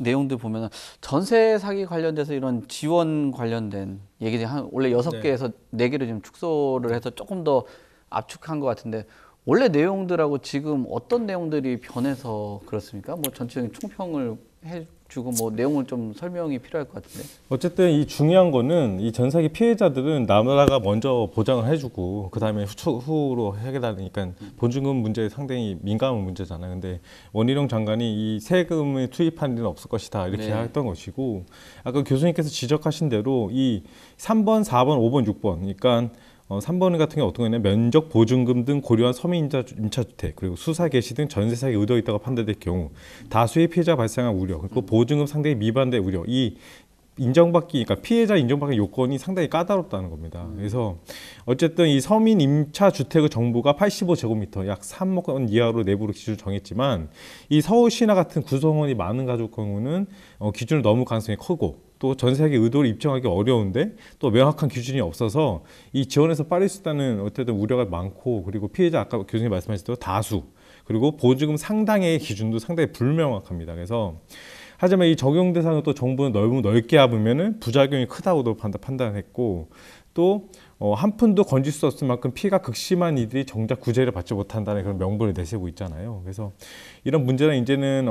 내용들 보면은 전세 사기 관련돼서 이런 지원 관련된 얘기들이 원래 6개에서 4개로 지금 축소를 해서 조금 더 압축한 것 같은데 원래 내용들하고 지금 어떤 내용들이 변해서 그렇습니까? 뭐 전체적인 총평을 해주고 뭐 내용을 좀 설명이 필요할 것 같은데. 어쨌든 이 중요한 거는 이 전사기 피해자들은 나라가 먼저 보장을 해주고 그 다음에 후로 해결하니까 보증금 문제 상당히 민감한 문제잖아요. 근데 원희룡 장관이 이 세금을 투입하는 일은 없을 것이다 이렇게 네. 했던 것이고 아까 교수님께서 지적하신 대로 이 3번, 4번, 5번, 6번 그러니까 3번 같은 경우 어떤 거냐면 면적 보증금 등 고려한 서민 임차주택 그리고 수사 개시 등 전세 사기 의도가 있다고 판단될 경우 다수의 피해자가 발생한 우려 그리고 보증금 상당히 미반대 우려 이 인정받기 그러니까 피해자 인정받기 요건이 상당히 까다롭다는 겁니다. 그래서 어쨌든 이 서민 임차 주택의 정부가 85제곱미터 약 3억 원 이하로 내부로 기준을 정했지만 이 서울시나 같은 구성원이 많은 가족 경우는 기준을 넘을 가능성이 크고 또 전세사기 의도를 입증하기 어려운데 또 명확한 기준이 없어서 이 지원에서 빠질 수 있다는 어쨌든 우려가 많고 그리고 피해자 아까 교수님 말씀하신 대로 다수 그리고 보증금 상당의 기준도 상당히 불명확합니다. 그래서 하지만 이 적용 대상을 또 정부는 너무 넓게 잡으면은 부작용이 크다고도 판단했고 또 한 푼도 건질 수 없을 만큼 피해가 극심한 이들이 정작 구제를 받지 못한다는 그런 명분을 내세우고 있잖아요. 그래서 이런 문제는 이제는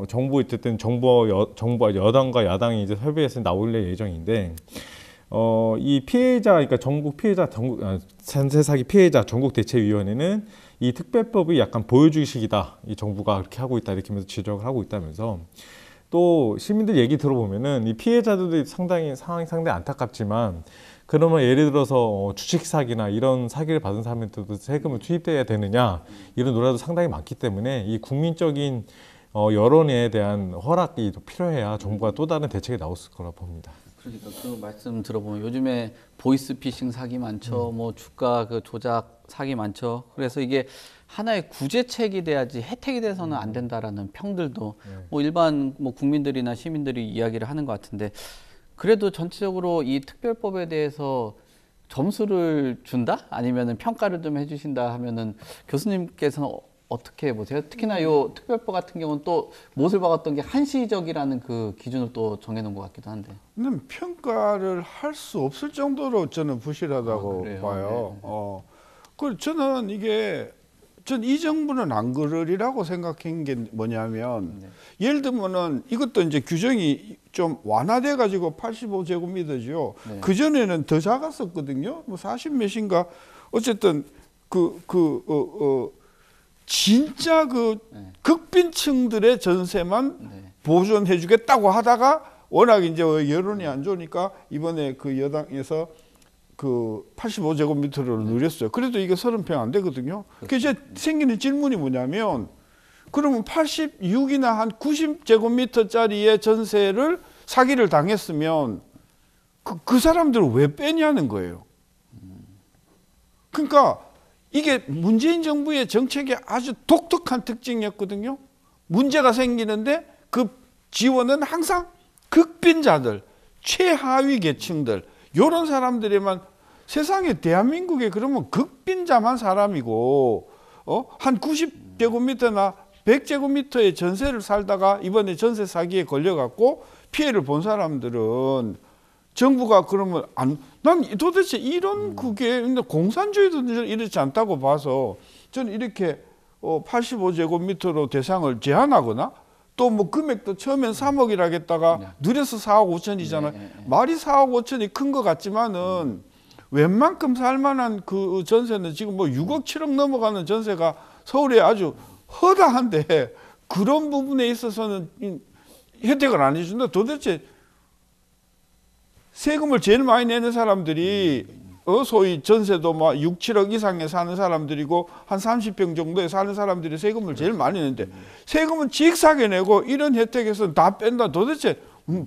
정부 어쨌든 정부와 여당과 야당이 이제 협의해서 나올 예정인데 이 피해자 그러니까 전세 사기 피해자 전국대책위원회는 이 특별법이 약간 보여주기식이다. 이 정부가 그렇게 하고 있다 이렇게 하면서 지적을 하고 있다면서. 또 시민들 얘기 들어보면은 이 피해자들도 상황이 상당히 안타깝지만 그러면 예를 들어서 주식 사기나 이런 사기를 받은 사람들도 세금을 투입돼야 되느냐 이런 논란도 상당히 많기 때문에 이 국민적인 여론에 대한 허락이 필요해야 정부가 또 다른 대책이 나올 거라고 봅니다. 그러니까 그 말씀 들어보면 요즘에 보이스피싱 사기 많죠. 뭐 주가 그 조작 사기 많죠. 그래서 이게 하나의 구제책이 돼야지 혜택이 돼서는 안 된다라는 평들도 뭐 일반 뭐 국민들이나 시민들이 이야기를 하는 것 같은데 그래도 전체적으로 이 특별법에 대해서 점수를 준다? 아니면은 평가를 좀 해주신다 하면은 교수님께서는 어떻게 보세요? 특히나 요 특별법 같은 경우는 또 못을 박았던 게 한시적이라는 그 기준을 또 정해놓은 것 같기도 한데. 근데 평가를 할 수 없을 정도로 저는 부실하다고 봐요. 그 저는 전 이 정부는 안 그러리라고 생각한 게 뭐냐면 예를 들면은 이것도 이제 규정이 좀 완화돼 가지고 85제곱미터죠. 그 전에는 더 작았었거든요. 뭐 40몇인가 어쨌든 진짜 극빈층들의 전세만 보존해주겠다고 하다가 워낙 이제 여론이 안 좋으니까 이번에 그 여당에서 그 85제곱미터를 늘렸어요. 그래도 이게 30평 안 되거든요. 그래서 생기는 질문이 뭐냐면 그러면 86이나 한 90제곱미터짜리의 전세를 사기를 당했으면 그 사람들을 왜 빼냐는 거예요. 그러니까 이게 문재인 정부의 정책의 아주 독특한 특징이었거든요. 문제가 생기는데 그 지원은 항상 극빈자들, 최하위 계층들 이런 사람들에만 세상에 대한민국에 그러면 극빈자만 사람이고 한 90제곱미터나 100제곱미터의 전세를 살다가 이번에 전세 사기에 걸려갖고 피해를 본 사람들은 정부가 그러면 난 도대체 이런 그게 근데 공산주의도 이렇지 않다고 봐서 저는 이렇게 85제곱미터로 대상을 제한하거나 또 뭐 금액도 처음엔 3억이라 하겠다가 늘려서 4억 5천이잖아요. 말이 4억 5천이 큰 것 같지만은 웬만큼 살만한 그 전세는 지금 뭐 6억 7억 넘어가는 전세가 서울에 아주 허다한데 그런 부분에 있어서는 혜택을 안 해준다. 도대체 세금을 제일 많이 내는 사람들이 소위 전세도 막 6, 7억 이상에 사는 사람들이고 한 30평 정도에 사는 사람들이 세금을 제일 많이 내는데 세금은 직사게 내고 이런 혜택에서 다 뺀다. 도대체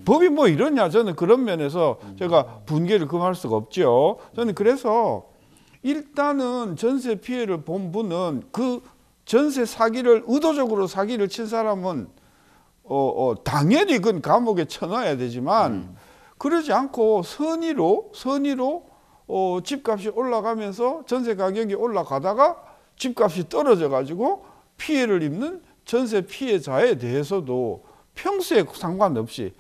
법이 뭐 이러냐. 저는 그런 면에서 제가 분개를 금할 수가 없죠. 저는 그래서 일단은 전세 피해를 본 분은 그 전세 사기를 의도적으로 사기를 친 사람은 당연히 그건 감옥에 쳐넣어야 되지만 그러지 않고 선의로 집값이 올라가면서 전세 가격이 올라가다가 집값이 떨어져 가지고 피해를 입는 전세 피해자에 대해서도 평수에 상관없이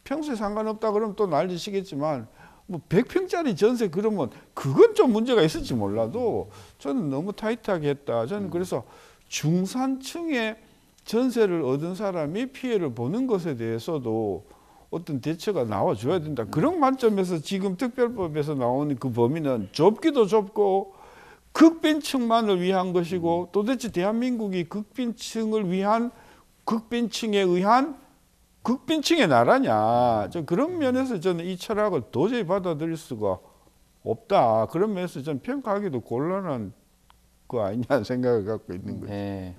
평소에 상관없다 그러면 또 난리시겠지만 뭐 100평짜리 전세 그러면 그건 좀 문제가 있을지 몰라도 저는 너무 타이트하게 했다. 저는 그래서 중산층의 전세를 얻은 사람이 피해를 보는 것에 대해서도 어떤 대처가 나와줘야 된다. 그런 관점에서 지금 특별법에서 나오는 그 범위는 좁기도 좁고 극빈층만을 위한 것이고 도대체 대한민국이 극빈층을 위한 극빈층에 의한 극빈층의 나라냐. 저 그런 면에서 저는 이 철학을 도저히 받아들일 수가 없다. 그런 면에서 저는 평가하기도 곤란한 거 아니냐 생각을 갖고 있는 거죠. 네.